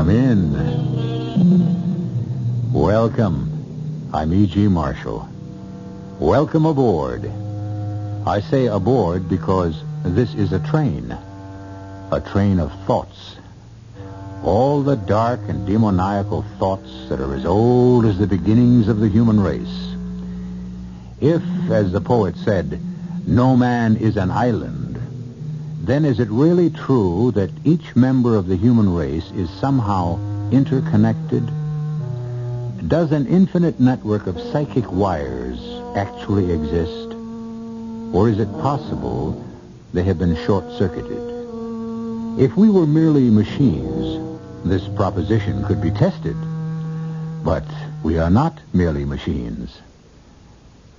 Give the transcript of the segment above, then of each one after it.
Come in. Welcome. I'm E.G. Marshall. Welcome aboard. I say aboard because this is a train of thoughts. All the dark and demoniacal thoughts that are as old as the beginnings of the human race. If, as the poet said, no man is an island, then is it really true that each member of the human race is somehow interconnected? Does an infinite network of psychic wires actually exist? Or is it possible they have been short-circuited? If we were merely machines, this proposition could be tested. But we are not merely machines.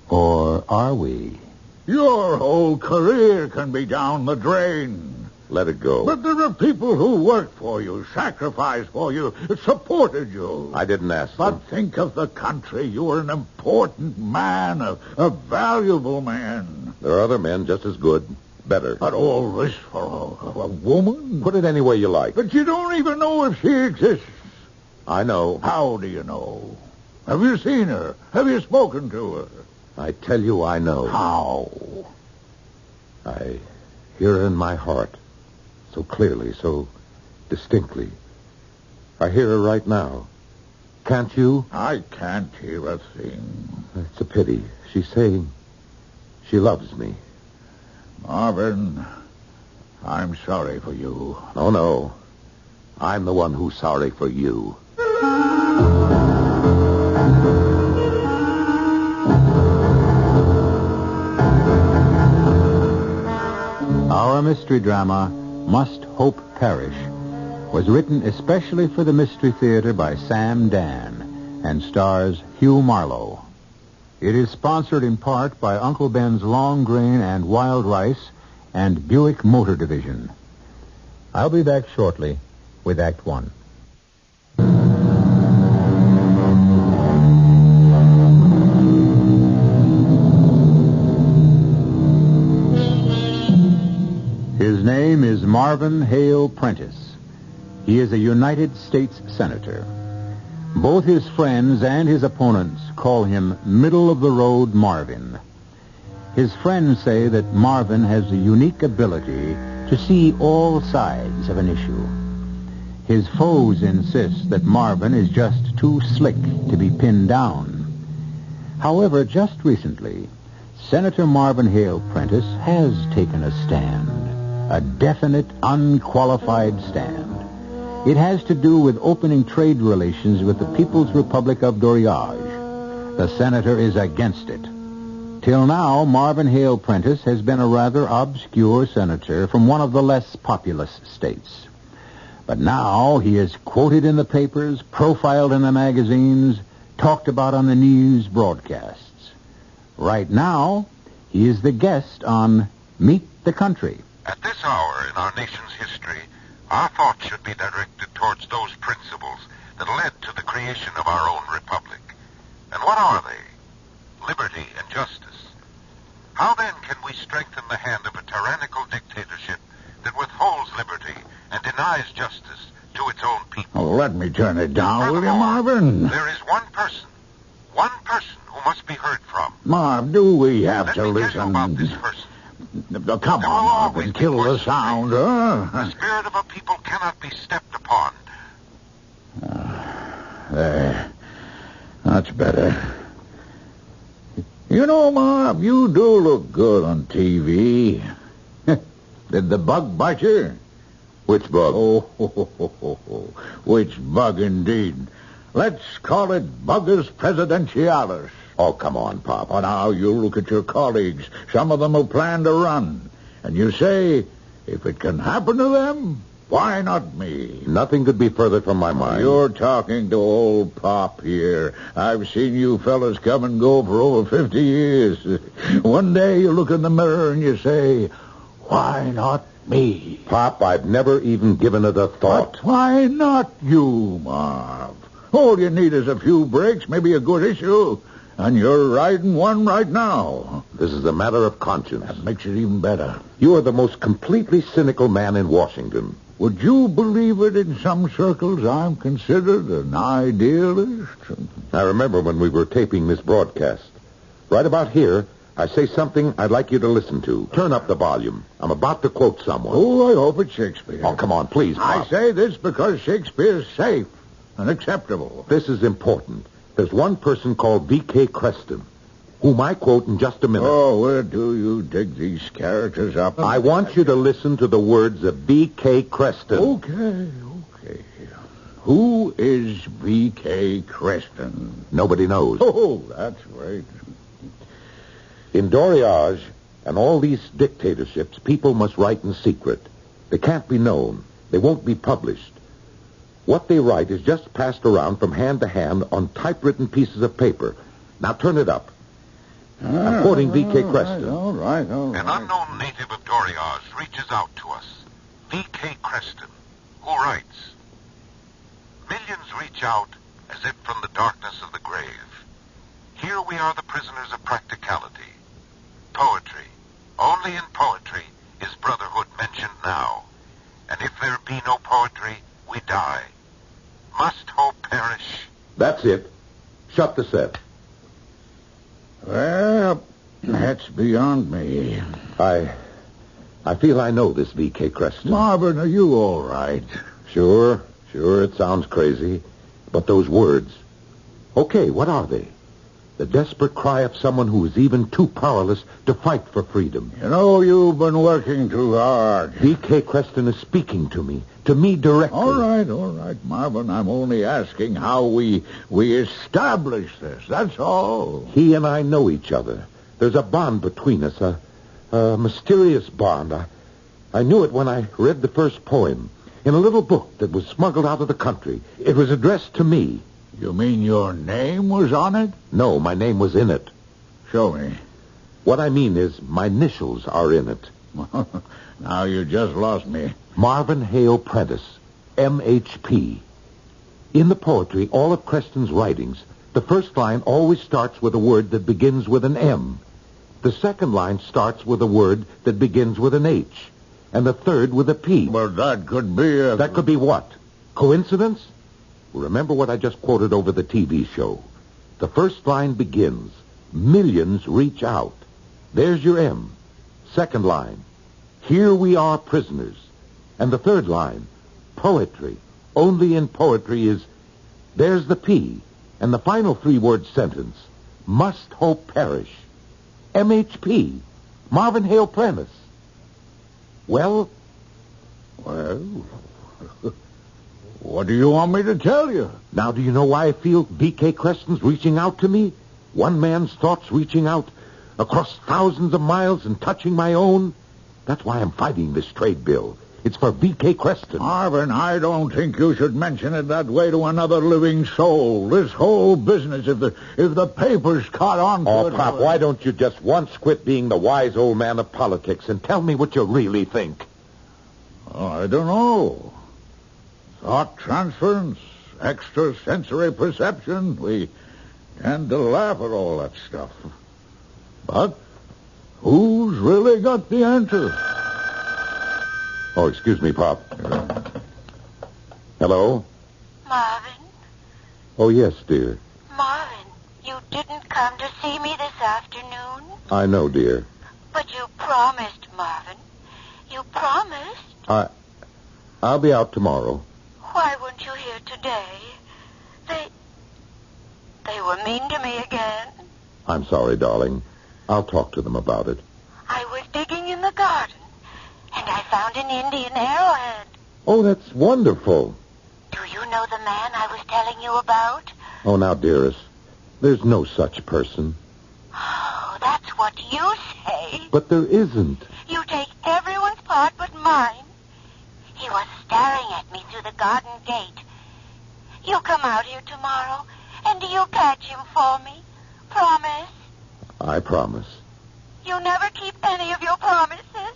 Or are we? Your whole career can be down the drain. Let it go. But there are people who worked for you, sacrificed for you, supported you. I didn't ask But them. think of the country. You were an important man, a valuable man. There are other men just as good, better. But all this for a woman? Put it any way you like. But you don't even know if she exists. I know. How do you know? Have you seen her? Have you spoken to her? I tell you I know. How? I hear her in my heart. So clearly, so distinctly. I hear her right now. Can't you? I can't hear a thing. It's a pity. She's saying she loves me. Marvin, I'm sorry for you. Oh, no. I'm the one who's sorry for you. Our mystery drama, Must Hope Perish, was written especially for the Mystery Theater by Sam Dan and stars Hugh Marlowe. It is sponsored in part by Uncle Ben's Long Grain and Wild Rice and Buick Motor Division. I'll be back shortly with Act One. His name is Marvin Hale Prentice. He is a United States Senator. Both his friends and his opponents call him middle-of-the-road Marvin. His friends say that Marvin has the unique ability to see all sides of an issue. His foes insist that Marvin is just too slick to be pinned down. However, just recently, Senator Marvin Hale Prentice has taken a stand. A definite, unqualified stand. It has to do with opening trade relations with the People's Republic of Doriage. The senator is against it. Till now, Marvin Hale Prentice has been a rather obscure senator from one of the less populous states. But now he is quoted in the papers, profiled in the magazines, talked about on the news broadcasts. Right now, he is the guest on Meet the Country. At this hour in our nation's history, our thoughts should be directed towards those principles that led to the creation of our own republic. And what are they? Liberty and justice. How then can we strengthen the hand of a tyrannical dictatorship that withholds liberty and denies justice to its own people? Oh, let me turn it down, will you, Marvin? There is one person who must be heard from. Marv, do we have Let to me listen? tell you about this person. Come on, Marvin, kill the sound, The huh? spirit of a people cannot be stepped upon. There. That's better. You know, Marv, you do look good on TV. Did the bug bite you? Which bug? Oh, which bug indeed. Let's call it Buggers Presidentialis. Oh, come on, Pop. Oh, now, you look at your colleagues. Some of them will plan to run. And you say, if it can happen to them, why not me? Nothing could be further from my mind. You're talking to old Pop here. I've seen you fellas come and go for over 50 years. One day you look in the mirror and you say, why not me? Pop, I've never even given it a thought. But why not you, Marv? All you need is a few breaks, maybe a good issue. And you're riding one right now. This is a matter of conscience. That makes it even better. You are the most completely cynical man in Washington. Would you believe it, in some circles I'm considered an idealist? I remember when we were taping this broadcast. Right about here, I say something I'd like you to listen to. Turn up the volume. I'm about to quote someone. Oh, I hope it's Shakespeare. Oh, come on, please, I Pop. say this because Shakespeare's safe and acceptable. This is important. There's one person called V.K. Creston, whom I quote in just a minute. Oh, where do you dig these characters up? I want you to listen to the words of V.K. Creston. Okay. Who is V.K. Creston? Nobody knows. Oh, that's right. In Doriage and all these dictatorships, people must write in secret. They can't be known. They won't be published. What they write is just passed around from hand to hand on typewritten pieces of paper. Now turn it up. I'm quoting V.K. Creston. All right. An unknown native of Doriage reaches out to us. V.K. Creston, who writes, "Millions reach out as if from the darkness of the grave. Here we are the prisoners of practicality. Poetry. Only in poetry is brotherhood mentioned now. And if there be no poetry, we die. Must hope perish." That's it. Shut the set. Well, that's beyond me. I feel I know this V.K. Creston. Marvin, are you all right? Sure, it sounds crazy. But those words. Okay, what are they? The desperate cry of someone who is even too powerless to fight for freedom. You know, you've been working too hard. V.K. Creston is speaking to me directly. All right, Marvin. I'm only asking how we establish this. That's all. He and I know each other. There's a bond between us, a mysterious bond. I knew it when I read the first poem in a little book that was smuggled out of the country. It was addressed to me. You mean your name was on it? No, my name was in it. Show me. What I mean is my initials are in it. Now you just lost me. Marvin Hale Prentice, M.H.P. In the poetry, all of Creston's writings, the first line always starts with a word that begins with an M. The second line starts with a word that begins with an H. And the third with a P. Well, that could be a... That could be what? Coincidence? Remember what I just quoted over the TV show. The first line begins, "Millions reach out." There's your M. Second line, "Here we are prisoners." And the third line, "Poetry. Only in poetry is..." There's the P. And the final three-word sentence, "Must hope perish." M.H.P. Marvin Hale Prentice. Well... What do you want me to tell you? Now, do you know why I feel V.K. Creston's reaching out to me? One man's thoughts reaching out across thousands of miles and touching my own? That's why I'm fighting this trade bill. It's for V.K. Creston. Marvin, I don't think you should mention it that way to another living soul. This whole business, if the papers caught on to Oh, it... Pop, why don't you just once quit being the wise old man of politics and tell me what you really think? Oh, I don't know. Thought transference, extrasensory perception. We tend to laugh at all that stuff. But who's really got the answer? Oh, excuse me, Pop. Hello? Marvin? Oh, yes, dear. Marvin, you didn't come to see me this afternoon? I know, dear. But you promised, Marvin. You promised. I'll be out tomorrow. Why weren't you here today? They were mean to me again. I'm sorry, darling. I'll talk to them about it. I was digging in the garden, and I found an Indian arrowhead. Oh, that's wonderful. Do you know the man I was telling you about? Oh, now, dearest, there's no such person. Oh, that's what you say. But there isn't. You take everyone's part but mine. He was staring at me through the garden gate. You come out here tomorrow, and you'll catch him for me. Promise? I promise. You never keep any of your promises.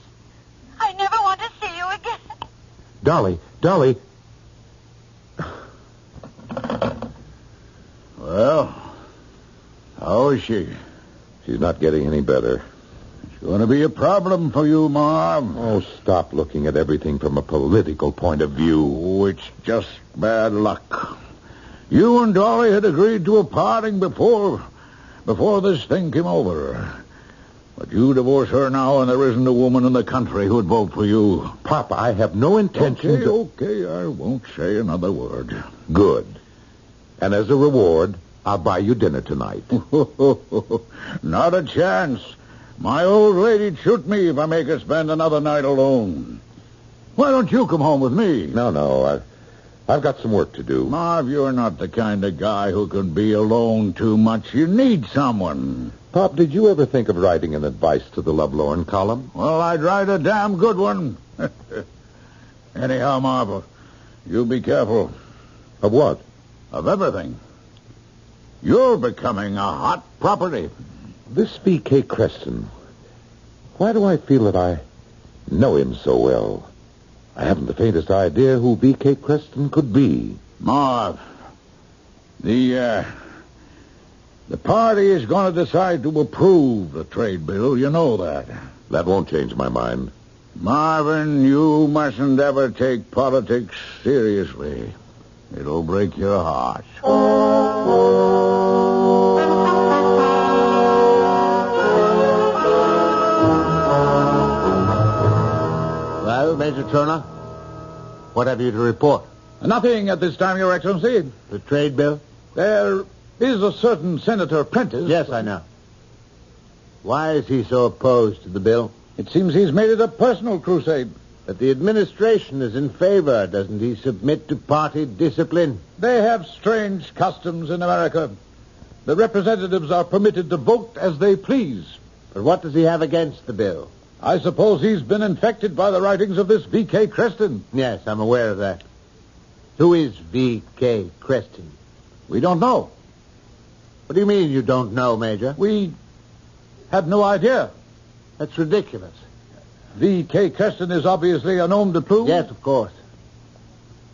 I never want to see you again. Dolly. Well, how is she? She's not getting any better. Going to be a problem for you, Marv. Oh, stop looking at everything from a political point of view. Oh, it's just bad luck. You and Dolly had agreed to a parting before this thing came over. But you divorce her now, and there isn't a woman in the country who'd vote for you. Papa, I have no intention Okay, I won't say another word. Good. And as a reward, I'll buy you dinner tonight. Not a chance. My old lady'd shoot me if I make her spend another night alone. Why don't you come home with me? No. I've got some work to do. Marv, you're not the kind of guy who can be alone too much. You need someone. Pop, did you ever think of writing an advice to the Lovelorn column? Well, I'd write a damn good one. Anyhow, Marv, you be careful. Of what? Of everything. You're becoming a hot property. This V.K. Creston. Why do I feel that I know him so well? I haven't the faintest idea who V.K. Creston could be. Marv, the party is going to decide to approve the trade bill. You know that. That won't change my mind. Marvin, you mustn't ever take politics seriously. It'll break your heart. Well, Major Turner, what have you to report? Nothing at this time, Your Excellency. The trade bill? There is a certain Senator Prentice. Yes, I know. Why is he so opposed to the bill? It seems he's made it a personal crusade. But the administration is in favor. Doesn't he submit to party discipline? They have strange customs in America. The representatives are permitted to vote as they please. But what does he have against the bill? I suppose he's been infected by the writings of this V.K. Creston. Yes, I'm aware of that. Who is V.K. Creston? We don't know. What do you mean you don't know, Major? We have no idea. That's ridiculous. V.K. Creston is obviously a nom de plume. Yes, of course.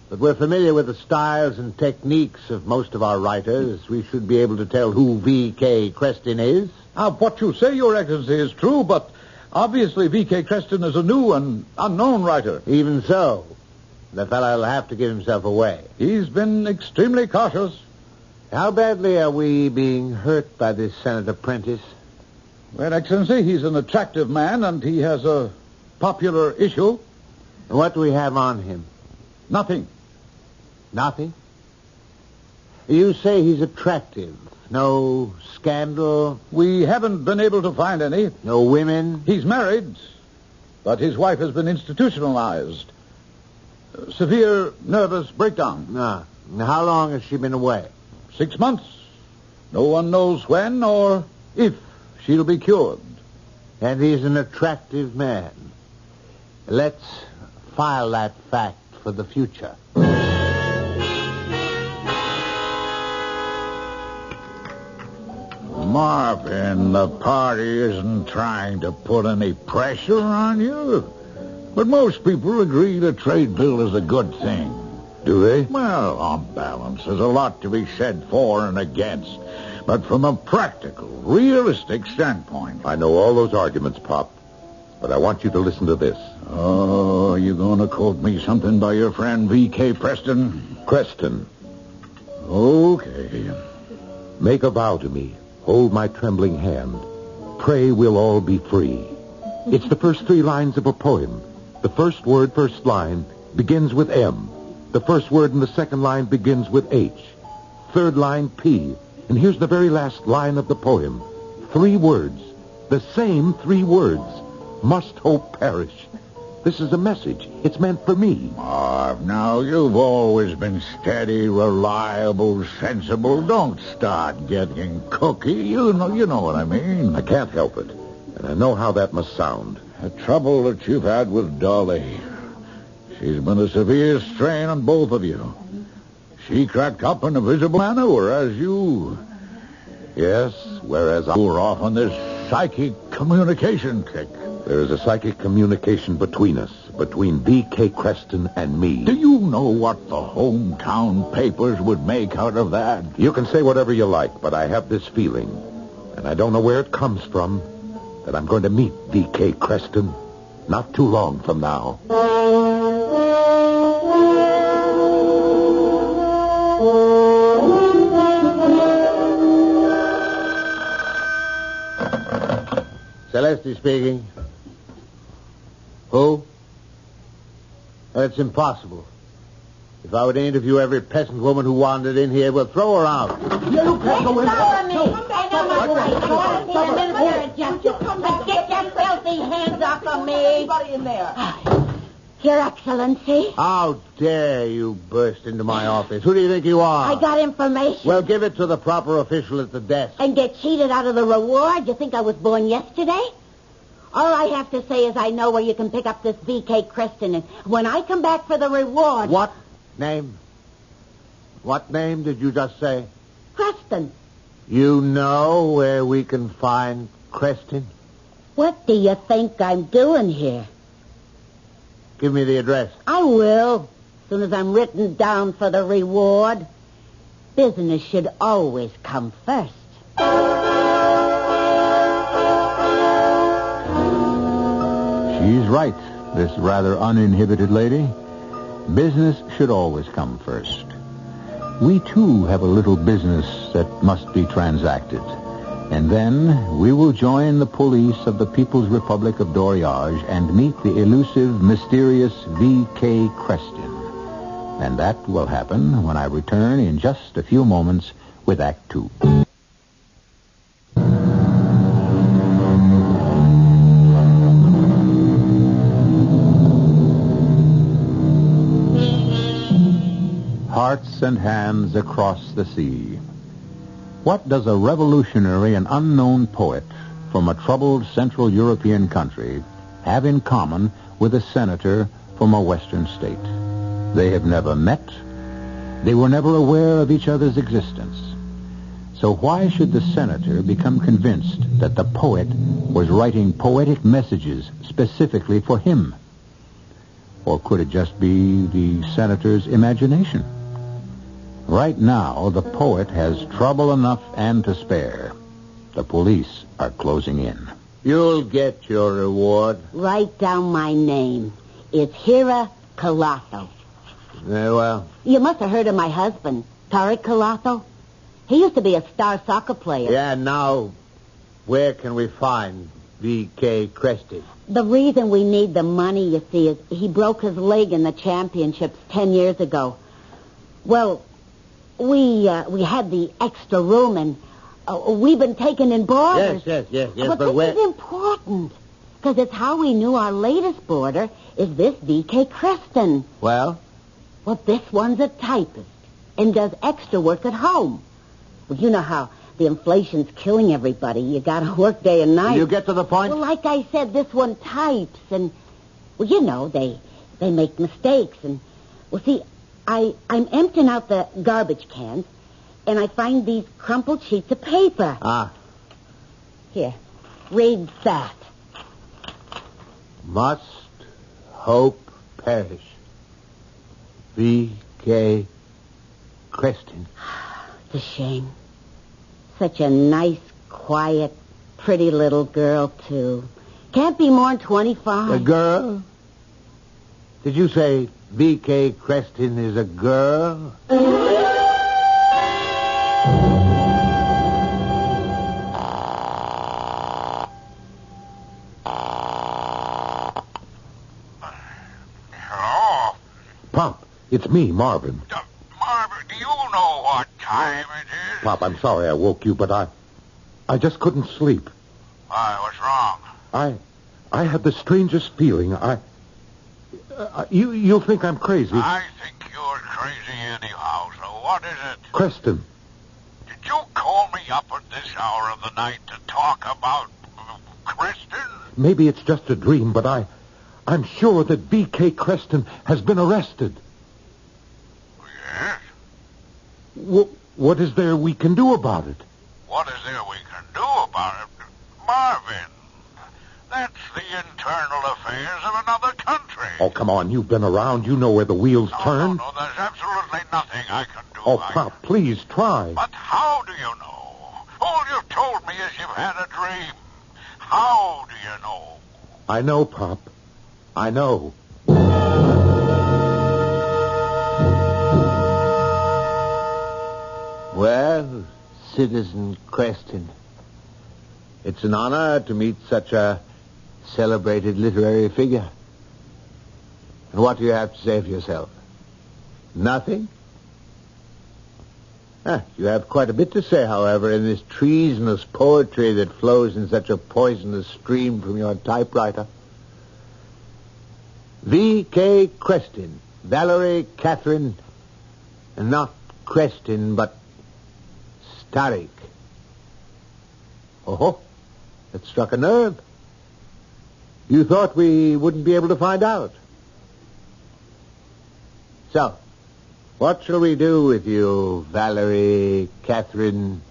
But we're familiar with the styles and techniques of most of our writers. We should be able to tell who V.K. Creston is. What you say, Your Excellency, is true, but obviously V.K. Creston is a new and unknown writer. Even so, the fellow will have to give himself away. He's been extremely cautious. How badly are we being hurt by this Senator Prentice? Well, Excellency, he's an attractive man, and he has a popular issue. And what do we have on him? Nothing. Nothing? You say he's attractive. No scandal? We haven't been able to find any. No women? He's married, but his wife has been institutionalized. Severe nervous breakdown. No. How long has she been away? 6 months. No one knows when or if she'll be cured. And he's an attractive man. Let's file that fact for the future. Marvin, the party isn't trying to put any pressure on you. But most people agree the trade bill is a good thing. Do they? Well, on balance, there's a lot to be said for and against. But from a practical, realistic standpoint... I know all those arguments, Pop. But I want you to listen to this. Oh, you going to quote me something by your friend V.K. Preston? Creston. Okay. Make a vow to me. Hold my trembling hand. Pray we'll all be free. It's the first 3 lines of a poem. The first word, first line, begins with M. The first word in the second line begins with H. Third line, P. And here's the very last line of the poem. 3 words. The same 3 words. Must hope perish. This is a message. It's meant for me. Marv, now, you've always been steady, reliable, sensible. Don't start getting cookie. You know what I mean. I can't help it. And I know how that must sound. The trouble that you've had with Dolly. She's been a severe strain on both of you. She cracked up in a visible manner, whereas you... Yes, whereas you were off on this psychic communication kick. There is a psychic communication between us, between V.K. Creston and me. Do you know what the hometown papers would make out of that? You can say whatever you like, but I have this feeling, and I don't know where it comes from, that I'm going to meet V.K. Creston not too long from now. Celeste speaking. Who? That's impossible. If I were to interview every peasant woman who wandered in here, we'll throw her out. You can't go in there. Get your filthy hands off of me. Anybody in there? Your Excellency. How dare you burst into my office? Who do you think you are? I got information. Well, give it to the proper official at the desk. And get cheated out of the reward? You think I was born yesterday? All I have to say is I know where you can pick up this V.K. Creston, and when I come back for the reward... What name? What name did you just say? Creston. You know where we can find Creston? What do you think I'm doing here? Give me the address. I will, as soon as I'm written down for the reward. Business should always come first. She's right, this rather uninhibited lady. Business should always come first. We, too, have a little business that must be transacted. And then we will join the police of the People's Republic of Doriage and meet the elusive, mysterious V.K. Creston. And that will happen when I return in just a few moments with Act Two. Hearts and hands across the sea. What does a revolutionary and unknown poet from a troubled Central European country have in common with a senator from a Western state? They have never met. They were never aware of each other's existence. So why should the senator become convinced that the poet was writing poetic messages specifically for him? Or could it just be the senator's imagination? Right now, the poet has trouble enough and to spare. The police are closing in. You'll get your reward. Write down my name. It's Hira Calatho. Very well. You must have heard of my husband, Tariq Calatho. He used to be a star soccer player. Yeah, now, where can we find V.K. Creston? The reason we need the money, you see, is he broke his leg in the championships 10 years ago. Well, we had the extra room, and we've been taken in boarders. Yes. But this is important, because it's how we knew our latest boarder is this V.K. Creston. Well? Well, this one's a typist and does extra work at home. Well, you know how the inflation's killing everybody. You gotta work day and night. Will you get to the point? Well, like I said, this one types, and, well, you know, they make mistakes, and, well, see, I'm emptying out the garbage cans, and I find these crumpled sheets of paper. Ah. Here, read that. Must hope perish. V.K. Creston. It's a shame. Such a nice, quiet, pretty little girl, too. Can't be more than 25. A girl? Did you say V.K. Creston is a girl? Hello? Pop, it's me, Marvin. Marvin, do you know what time it is? Pop, I'm sorry I woke you, but I just couldn't sleep. Why, what's wrong? I had the strangest feeling. You'll think I'm crazy. I think you're crazy anyhow, so what is it? Creston. Did you call me up at this hour of the night to talk about Creston? Maybe it's just a dream, but I'm sure that V.K. Creston has been arrested. Yes? What is there we can do about it? What is there we can do about it? Marvin, that's the internal affairs of another country. Oh, come on. You've been around. You know where the wheels turn. No, there's absolutely nothing I can do. Oh, Pop, please try. But how do you know? All you've told me is you've had a dream. How do you know? I know, Pop. I know. Well, Citizen Creston, it's an honor to meet such a celebrated literary figure. And what do you have to say for yourself? Nothing? You have quite a bit to say, however, in this treasonous poetry that flows in such a poisonous stream from your typewriter. V.K. Creston, Valerie Catherine, and not Creston, but Starrick. Oh, that struck a nerve. You thought we wouldn't be able to find out. So, what shall we do with you, Valerie Catherine?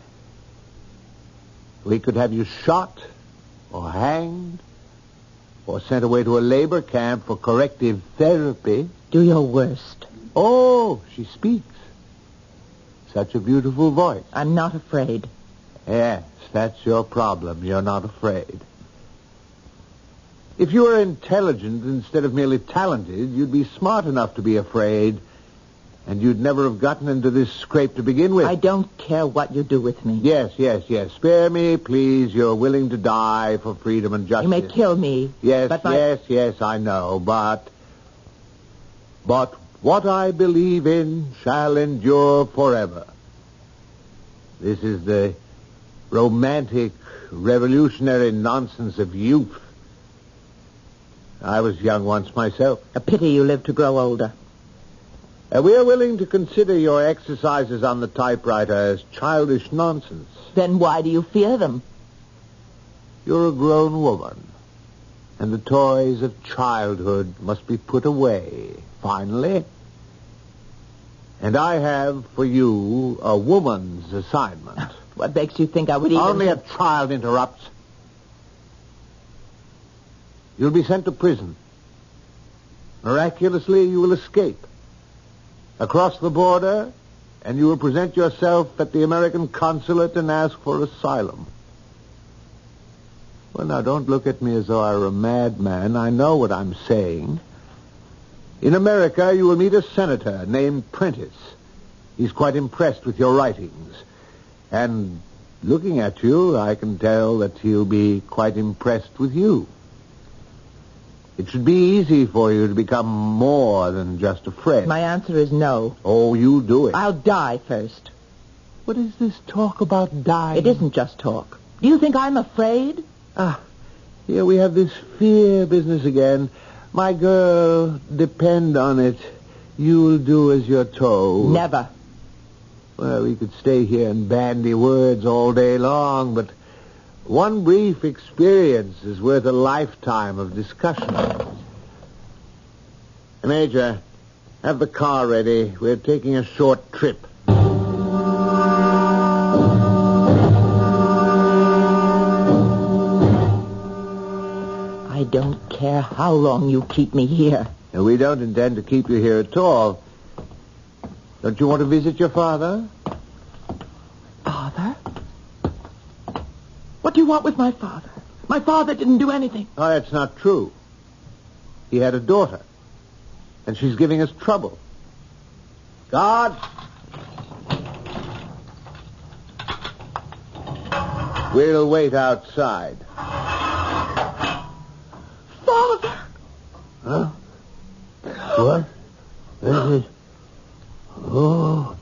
We could have you shot, or hanged, or sent away to a labor camp for corrective therapy. Do your worst. Oh, she speaks. Such a beautiful voice. I'm not afraid. Yes, that's your problem. You're not afraid. If you were intelligent instead of merely talented, you'd be smart enough to be afraid, and you'd never have gotten into this scrape to begin with. I don't care what you do with me. Yes. Spare me, please. You're willing to die for freedom and justice. You may kill me. Yes, but yes, I know. But what I believe in shall endure forever. This is the romantic, revolutionary nonsense of youth. I was young once myself. A pity you live to grow older. We are willing to consider your exercises on the typewriter as childish nonsense. Then why do you fear them? You're a grown woman, and the toys of childhood must be put away, finally. And I have for you a woman's assignment. What makes you think I would even... Only a child interrupts. You'll be sent to prison. Miraculously, you will escape. Across the border, and you will present yourself at the American consulate and ask for asylum. Well, now, don't look at me as though I were a madman. I know what I'm saying. In America, you will meet a senator named Prentice. He's quite impressed with your writings. And looking at you, I can tell that he'll be quite impressed with you. It should be easy for you to become more than just a friend. My answer is no. Oh, you do it. I'll die first. What is this talk about dying? It isn't just talk. Do you think I'm afraid? Here we have this fear business again. My girl, depend on it. You'll do as you're told. Never. Well, we could stay here and bandy words all day long, but one brief experience is worth a lifetime of discussion. Major, have the car ready. We're taking a short trip. I don't care how long you keep me here. We don't intend to keep you here at all. Don't you want to visit your father? Father? What do you want with my father? My father didn't do anything. Oh, that's not true. He had a daughter, and she's giving us trouble. Guard! We'll wait outside. Father! Huh? What? Oh,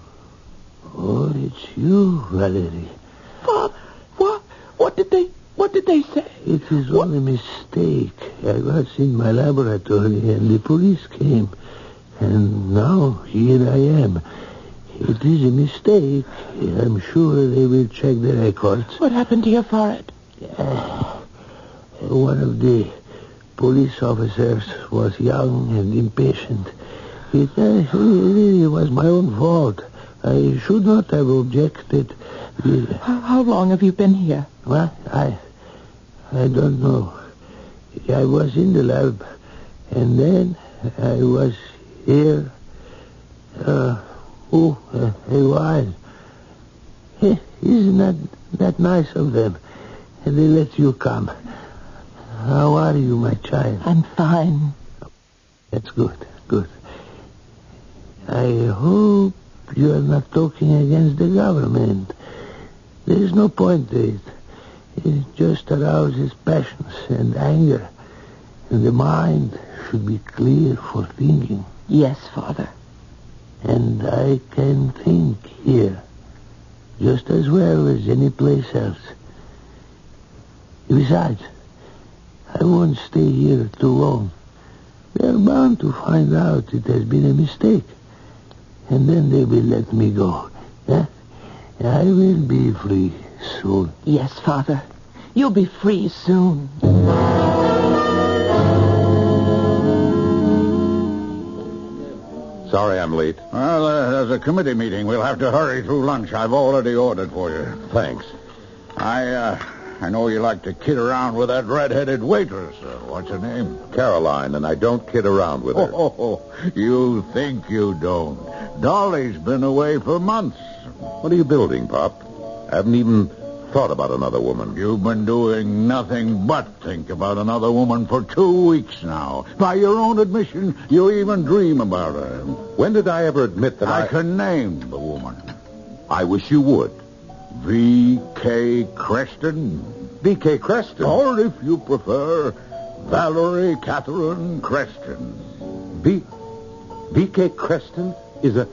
it's you, Valerie. Father, what did they say? It is all a mistake. I was in my laboratory and the police came. And now here I am. It is a mistake. I'm sure they will check the records. What happened to your forehead? One of the police officers was young and impatient. It really was my own fault. I should not have objected. How long have you been here? Well, I don't know. I was in the lab, and then I was here. A while. Isn't that nice of them? And they let you come. How are you, my child? I'm fine. That's good. I hope you are not talking against the government. There is no point to it. It just arouses passions and anger. And the mind should be clear for thinking. Yes, Father. And I can think here just as well as any place else. Besides, I won't stay here too long. They are bound to find out it has been a mistake. And then they will let me go. I will be free soon. Yes, Father. You'll be free soon. Sorry I'm late. Well, there's a committee meeting. We'll have to hurry through lunch. I've already ordered for you. Thanks. I know you like to kid around with that red-headed waitress. What's her name? Caroline, and I don't kid around with her. Oh, you think you don't. Dolly's been away for months. What are you building, Pop? I haven't even thought about another woman. You've been doing nothing but think about another woman for 2 weeks now. By your own admission, you even dream about her. When did I ever admit that I can name the woman. I wish you would. V.K. Creston. V.K. Creston? Or, if you prefer, Valerie Catherine Creston. V.K. Creston is a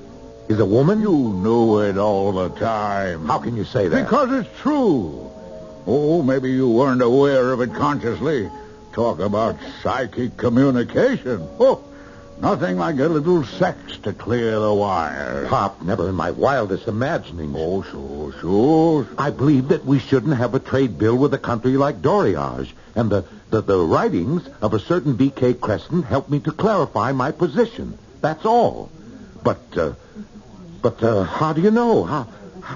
woman? You knew it all the time. How can you say that? Because it's true. Oh, maybe you weren't aware of it consciously. Talk about psychic communication. Oh, nothing like a little sex to clear the wire. Pop, never in my wildest imaginings. Oh, sure. I believe that we shouldn't have a trade bill with a country like Doriage. And the writings of a certain V.K. Creston helped me to clarify my position. That's all. But how do you know?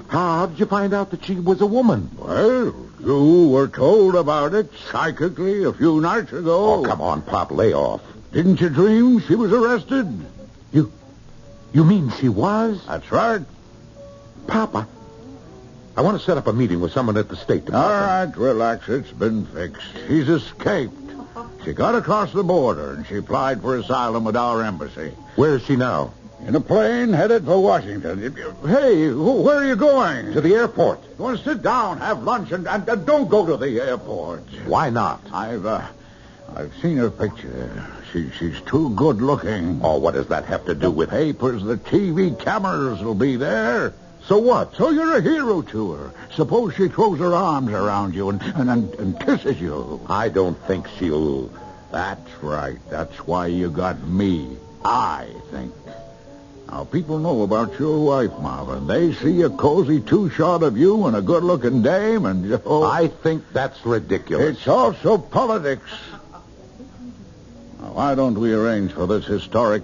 How did you find out that she was a woman? Well, you were told about it psychically a few nights ago. Oh, come on, Pop, lay off. Didn't you dream she was arrested? You mean she was? That's right. Pop, I want to set up a meeting with someone at the State Department. All right, relax. It's been fixed. She's escaped. She got across the border, and she applied for asylum at our embassy. Where is she now? In a plane headed for Washington. Hey, where are you going? To the airport. You want to sit down, have lunch, and don't go to the airport. Why not? I've seen her picture. She's too good looking. Oh, what does that have to do with... Papers, the TV cameras will be there. So what? So you're a hero to her. Suppose she throws her arms around you and kisses you. I don't think she'll... That's right. That's why you got me. I think. Now, people know about your wife, Marvin. They see a cozy two-shot of you and a good-looking dame, and... I think that's ridiculous. It's also politics. Now, why don't we arrange for this historic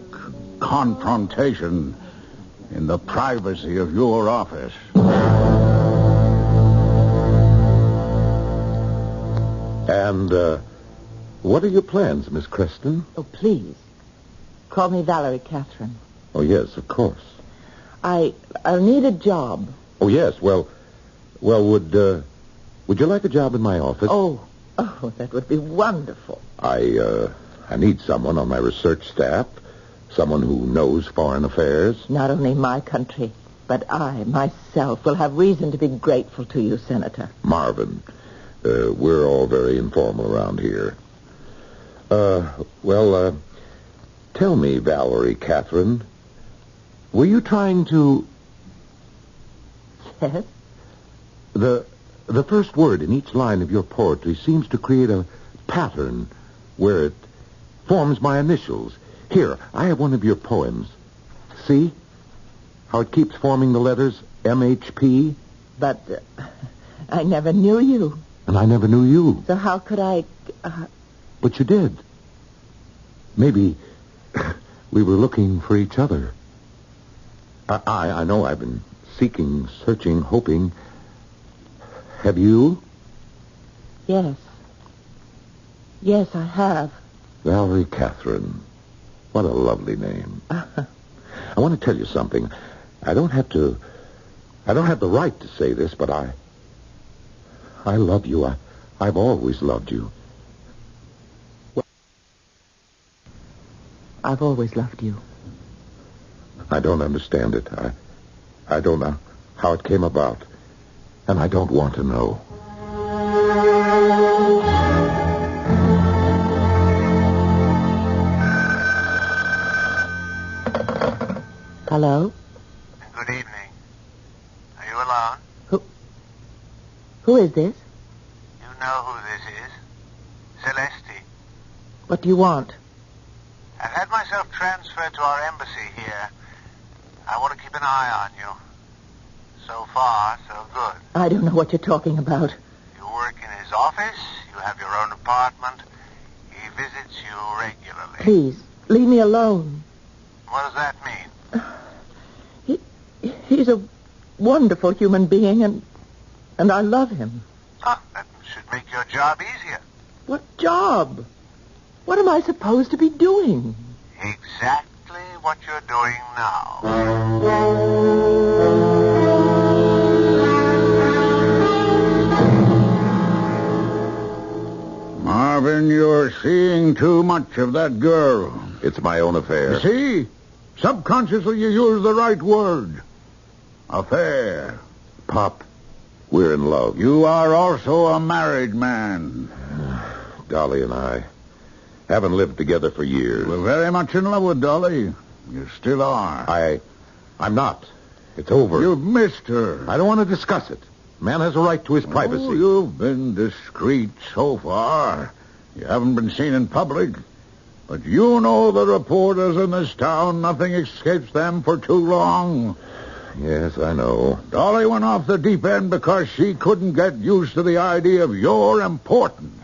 confrontation in the privacy of your office? And, what are your plans, Miss Creston? Oh, please. Call me Valerie Catherine. Oh, yes, of course. I'll need a job. Oh, yes. Well, would you like a job in my office? Oh, that would be wonderful. I need someone on my research staff, someone who knows foreign affairs. Not only my country, but I, myself, will have reason to be grateful to you, Senator. Marvin, we're all very informal around here. Tell me, Valerie Catherine, were you trying to... Yes? The first word in each line of your poetry seems to create a pattern where it forms my initials. Here, I have one of your poems. See how it keeps forming the letters MHP? But I never knew you. And I never knew you. So how could I... But you did. Maybe we were looking for each other. I know I've been seeking, searching, hoping. Have you? Yes. Yes, I have. Valerie Catherine. What a lovely name. I want to tell you something. I don't have the right to say this, but I love you. I've always loved you. I've always loved you. I don't understand it. I don't know how it came about. And I don't want to know. Hello? Good evening. Are you alone? Who is this? You know who this is. Celeste. What do you want? I've had myself transferred to our embassy here. I want to keep an eye on you. So far, so good. I don't know what you're talking about. You work in his office. You have your own apartment. He visits you regularly. Please, leave me alone. What does that mean? He's a wonderful human being, and I love him. Oh, that should make your job easier. What job? What am I supposed to be doing? Exactly what you're doing now. Marvin, you're seeing too much of that girl. It's my own affair. See? Subconsciously you use the right word. Affair. Pop, we're in love. You are also a married man. Dolly and I haven't lived together for years. We're very much in love with Dolly. You still are. I'm not. It's over. You've missed her. I don't want to discuss it. Man has a right to his privacy. Oh, you've been discreet so far. You haven't been seen in public. But you know the reporters in this town, nothing escapes them for too long. Yes, I know. Dolly went off the deep end because she couldn't get used to the idea of your importance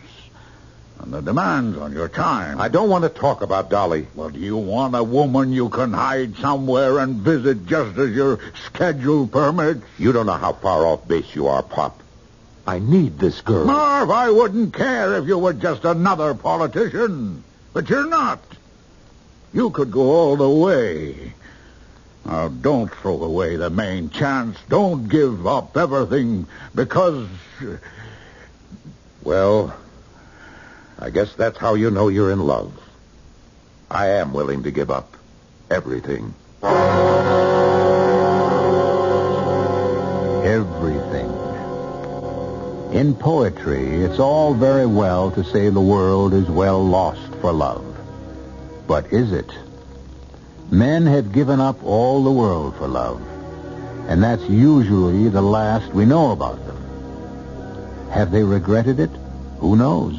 and the demands on your time. I don't want to talk about Dolly. Well, do you want a woman you can hide somewhere and visit just as your schedule permits? You don't know how far off base you are, Pop. I need this girl. Marv, I wouldn't care if you were just another politician. But you're not. You could go all the way. Now, don't throw away the main chance. Don't give up everything because... Well, I guess that's how you know you're in love. I am willing to give up everything. Everything. In poetry, it's all very well to say the world is well lost for love. But is it? Men have given up all the world for love, and that's usually the last we know about them. Have they regretted it? Who knows?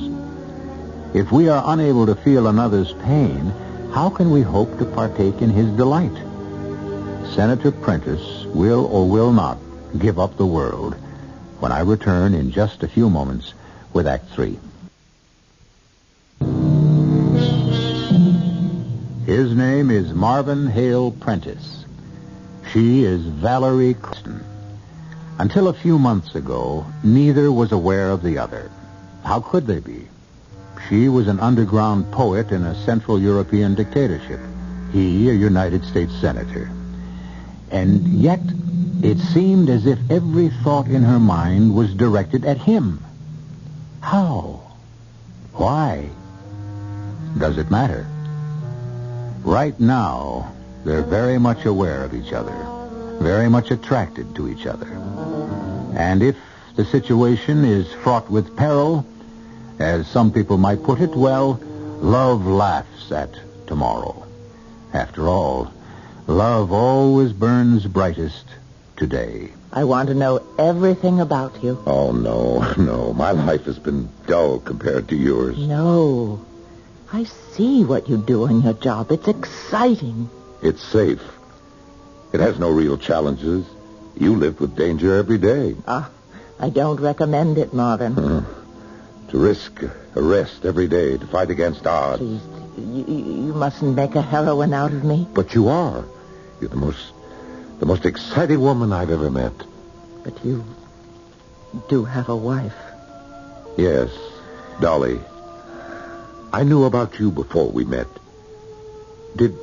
If we are unable to feel another's pain, how can we hope to partake in his delight? Senator Prentice will or will not give up the world when I return in just a few moments with Act 3. His name is Marvin Hale Prentice. She is Valerie Kristen. Until a few months ago, neither was aware of the other. How could they be? She was an underground poet in a Central European dictatorship. He, a United States senator. And yet, it seemed as if every thought in her mind was directed at him. How? Why? Does it matter? Right now, they're very much aware of each other, very much attracted to each other. And if the situation is fraught with peril, as some people might put it, well, love laughs at tomorrow. After all, love always burns brightest today. I want to know everything about you. Oh, no. My life has been dull compared to yours. No. I see what you do in your job. It's exciting. It's safe. It has no real challenges. You live with danger every day. I don't recommend it, Marvin. To risk arrest every day, to fight against odds. Please, you mustn't make a heroine out of me. But you are. You're the most exciting woman I've ever met. But you do have a wife. Yes, Dolly. I knew about you before we met. Did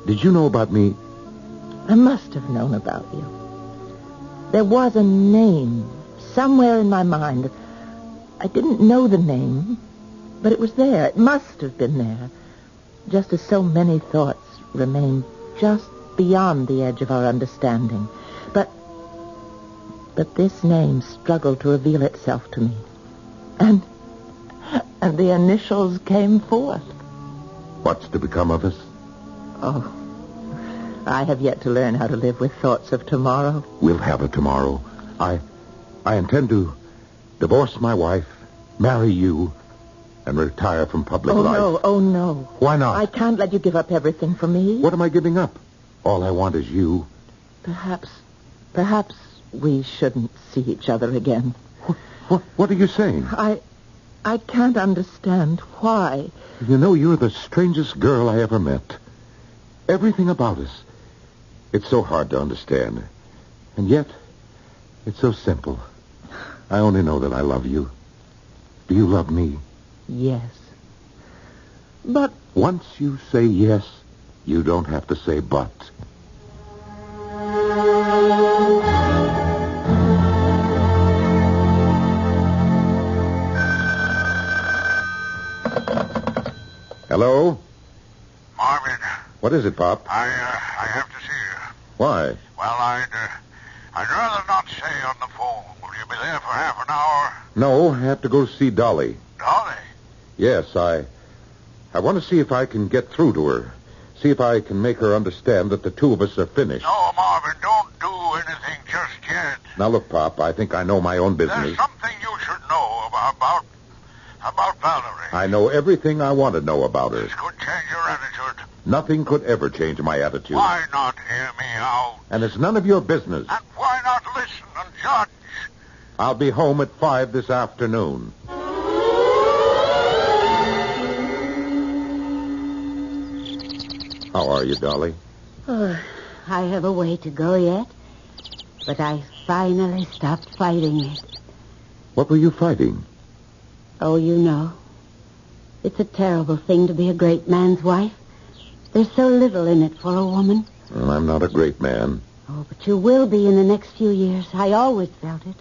you know about me? I must have known about you. There was a name somewhere in my mind. I didn't know the name, but it was there. It must have been there. just as so many thoughts remain just beyond the edge of our understanding. But this name struggled to reveal itself to me. And the initials came forth. What's to become of us? Oh, I have yet to learn how to live with thoughts of tomorrow. We'll have a tomorrow. I intend to divorce my wife, marry you, and retire from public life. Oh, no. Why not? I can't let you give up everything for me. What am I giving up? All I want is you. Perhaps we shouldn't see each other again. What are you saying? I can't understand why. You know, you're the strangest girl I ever met. Everything about us. It's so hard to understand. And yet, it's so simple. I only know that I love you. Do you love me? Yes. But once you say yes, you don't have to say but. Hello? Marvin. What is it, Pop? I have to see you. Why? Well, I'd rather not say on the phone. Will you be there for half an hour? No, I have to go see Dolly. Dolly? Yes, I want to see if I can get through to her. See if I can make her understand that the two of us are finished. No, Marvin, don't do anything just yet. Now, look, Pop, I think I know my own business. There's something you should know about Valerie. I know everything I want to know about her. This could change your attitude. Nothing could ever change my attitude. Why not hear me out? And it's none of your business. And why not listen and judge? I'll be home at 5 this afternoon. How are you, Dolly? Oh, I have a way to go yet, but I finally stopped fighting it. What were you fighting? Oh, you know. It's a terrible thing to be a great man's wife. There's so little in it for a woman. Well, I'm not a great man. Oh, but you will be in the next few years. I always felt it.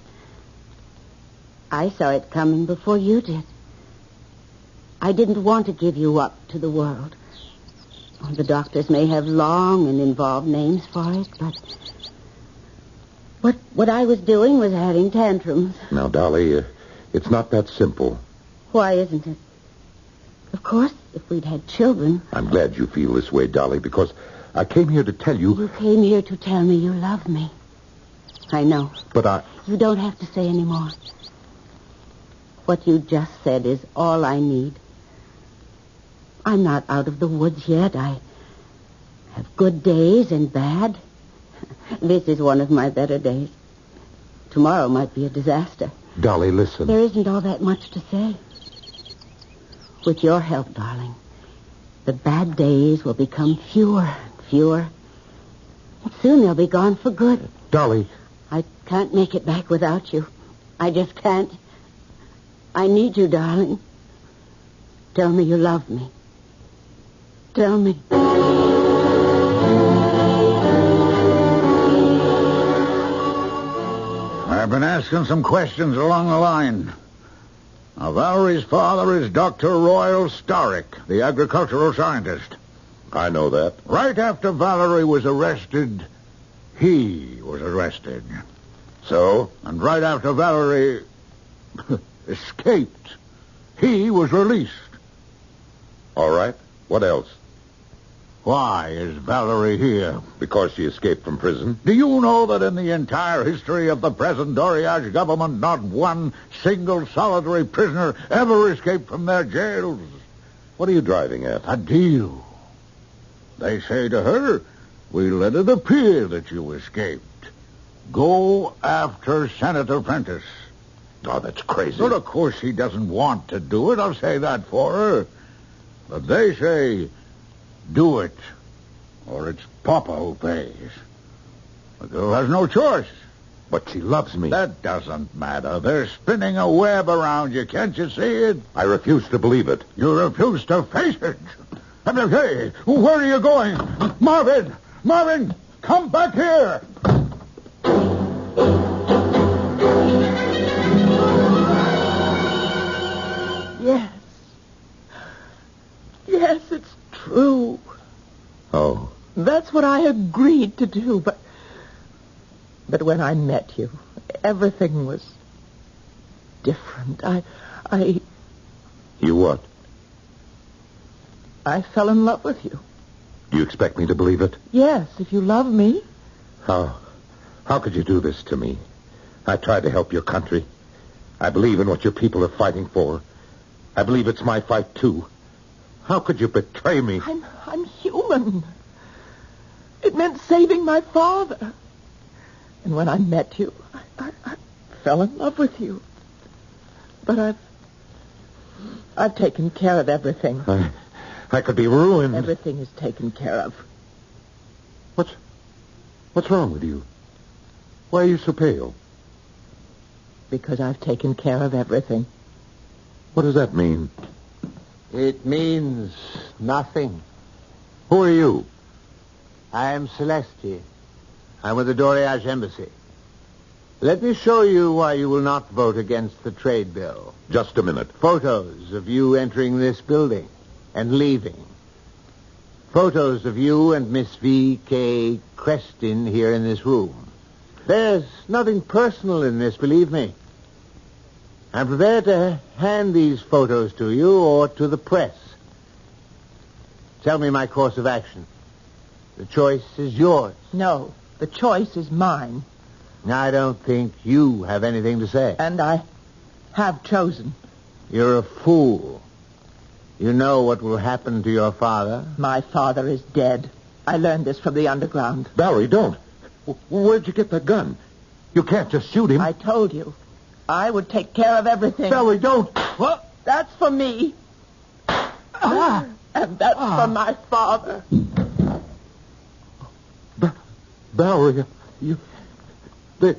I saw it coming before you did. I didn't want to give you up to the world. Oh, the doctors may have long and involved names for it, but what I was doing was having tantrums. Now, Dolly, it's not that simple. Why isn't it? Of course, if we'd had children... I'm glad you feel this way, Dolly, because I came here to tell you... You came here to tell me you love me. I know. But You don't have to say any more. What you just said is all I need. I'm not out of the woods yet. I have good days and bad. This is one of my better days. Tomorrow might be a disaster. Dolly, listen. There isn't all that much to say. With your help, darling, the bad days will become fewer and fewer. And soon they'll be gone for good. Dolly. I can't make it back without you. I just can't. I need you, darling. Tell me you love me. Tell me. I've been asking some questions along the line. Now, Valerie's father is Dr. Royal Starrick, the agricultural scientist. I know that. Right after Valerie was arrested, he was arrested. So? And right after Valerie escaped, he was released. All right. What else? Why is Valerie here? Because she escaped from prison. Do you know that in the entire history of the present Doriage government, not one single solitary prisoner ever escaped from their jails? What are you driving at? A deal. They say to her, we let it appear that you escaped. Go after Senator Prentice. Oh, that's crazy. Well, of course she doesn't want to do it. I'll say that for her. But they say, do it, or it's Papa who pays. The girl has no choice. But she loves me. That doesn't matter. They're spinning a web around you. Can't you see it? I refuse to believe it. You refuse to face it. Hey, where are you going? Marvin! Marvin! Come back here! Yes. Yes, it's true. That's what I agreed to do, but when I met you, everything was different. You what? I fell in love with you. Do you expect me to believe it? Yes, if you love me. How could you do this to me? I tried to help your country. I believe in what your people are fighting for. I believe it's my fight, too. How could you betray me? I'm human. It meant saving my father. And when I met you, I fell in love with you. But I've taken care of everything. I could be ruined. Everything is taken care of. What's wrong with you? Why are you so pale? Because I've taken care of everything. What does that mean? It means nothing. Who are you? I am Celeste. I'm with the Doriage Embassy. Let me show you why you will not vote against the trade bill. Just a minute. Photos of you entering this building and leaving. Photos of you and Miss V.K. Creston here in this room. There's nothing personal in this, believe me. I'm prepared to hand these photos to you or to the press. Tell me my course of action. The choice is yours. No, the choice is mine. I don't think you have anything to say. And I have chosen. You're a fool. You know what will happen to your father? My father is dead. I learned this from the underground. Valerie, don't. Where'd you get that gun? You can't just shoot him. I told you. I would take care of everything. Valerie, don't. What? That's for me. And that's for my father. Valerie,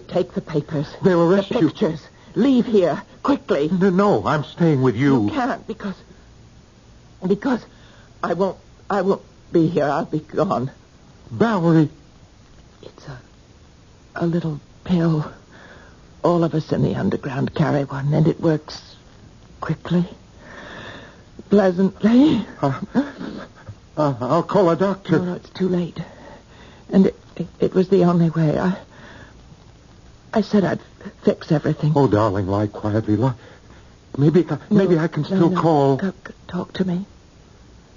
Take the papers. They'll arrest you. you. The pictures. Leave here. Quickly. No, I'm staying with you. You can't because I won't be here. I'll be gone. Valerie. It's a little pill. All of us in the underground carry one, and it works quickly, pleasantly. I'll call a doctor. No, it's too late. And it was the only way. I said I'd fix everything. Oh, darling, lie quietly. Maybe I can still call. Talk to me.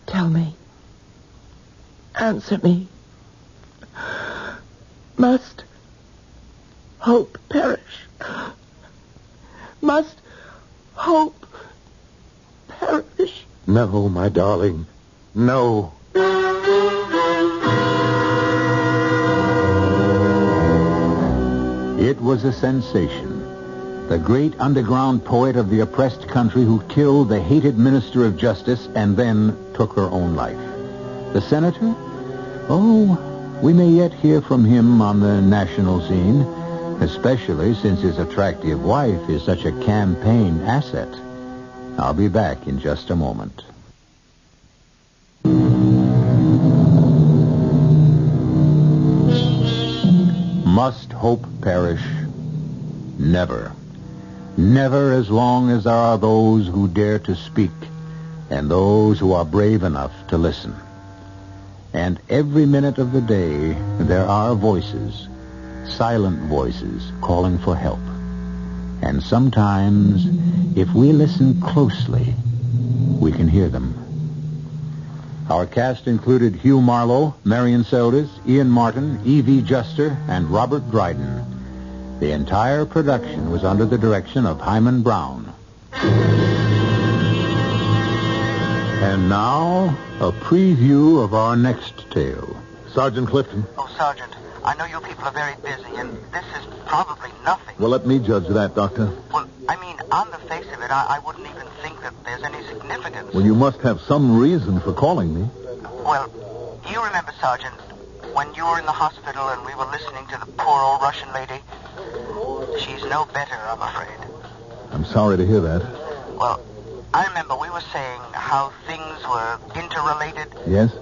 Tell me. Answer me. Must hope perish? Must hope perish? No, my darling. No. It was a sensation. The great underground poet of the oppressed country who killed the hated minister of justice and then took her own life. The senator? Oh, we may yet hear from him on the national scene, especially since his attractive wife is such a campaign asset. I'll be back in just a moment. Must hope perish? Never. Never as long as there are those who dare to speak and those who are brave enough to listen. And every minute of the day, there are voices, silent voices, calling for help. And sometimes, if we listen closely, we can hear them. Our cast included Hugh Marlowe, Marion Seldes, Ian Martin, E.V. Juster, and Robert Dryden. The entire production was under the direction of Himan Brown. And now, a preview of our next tale. Sergeant Clifton. Oh, Sergeant, I know you people are very busy, and this is probably nothing. Well, let me judge that, Doctor. Well, I mean, on the face of it, I wouldn't even think that there's any significance. Well, you must have some reason for calling me. Well, you remember, Sergeant, when you were in the hospital and we were listening to the poor old Russian lady? She's no better, I'm afraid. I'm sorry to hear that. Well, I remember we were saying how things were interrelated. Yes?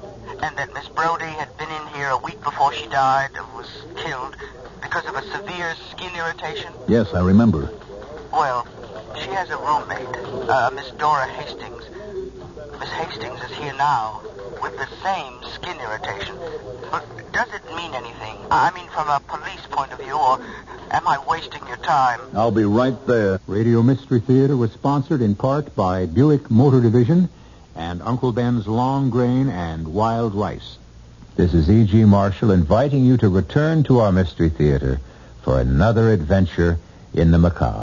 And that Miss Brody had been in here a week before she died, was killed, because of a severe skin irritation. Yes, I remember. Well, she has a roommate, Miss Dora Hastings. Miss Hastings is here now. with the same skin irritation. But does it mean anything? I mean, from a police point of view, or am I wasting your time? I'll be right there. Radio Mystery Theater was sponsored in part by Buick Motor Division and Uncle Ben's Long Grain and Wild Rice. This is E.G. Marshall inviting you to return to our Mystery Theater for another adventure in the macabre.